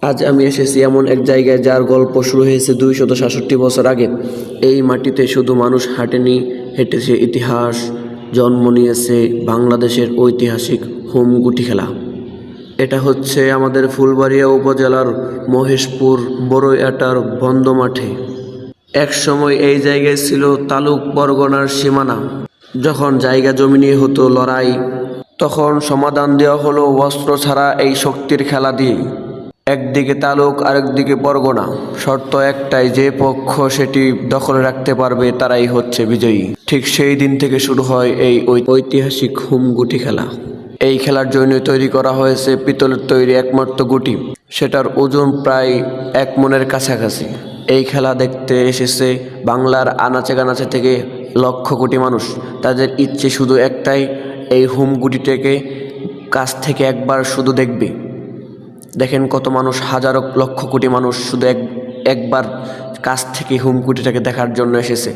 আজ আমি এসেছি এমন এক জায়গায় যার গল্প শুরু হয়েছে 267 বছর আগে। এই মাটিতে শুধু মানুষ হাঁটেনি, হেঁটেছে ইতিহাস, জন্ম নিয়েছে বাংলাদেশের ঐতিহাসিক হোম গুটি খেলা। এটা হচ্ছে আমাদের ফুলবাড়িয়া উপজেলার মহেশপুর বড়ইয়াটার বন্ধ মাঠে। এক সময় এই জায়গায় ছিল তালুক পরগনার সীমানা। যখন জায়গা জমি নিয়ে হতো লড়াই, তখন সমাধান দেওয়া হলো অস্ত্র ছাড়া এই শক্তির খেলা দিয়ে। একদিকে তালুক, আরেকদিকে পরগনা। শর্ত একটাই, যে পক্ষ সেটি দখলে রাখতে পারবে তারাই হচ্ছে বিজয়ী। ঠিক সেই দিন থেকে শুরু হয় এই ঐতিহাসিক হোম গুটি খেলা। এই খেলার জন্য তৈরি করা হয়েছে পিতলের তৈরি একমাত্র গুটি। সেটার ওজন প্রায় 1 মণের কাছাকাছি। এই খেলা দেখতে এসেছে বাংলার আনাচে কানাচে থেকে লক্ষ কোটি মানুষ। তাদের ইচ্ছে শুধু একটাই, এই হোম গুটিটাকে কাছ থেকে একবার শুধু দেখবে। দেখেন কত মানুষ, হাজারো লক্ষ কোটি মানুষ শুধু একবার কাছ থেকে হোম গুটিটাকে দেখার জন্য এসেছে।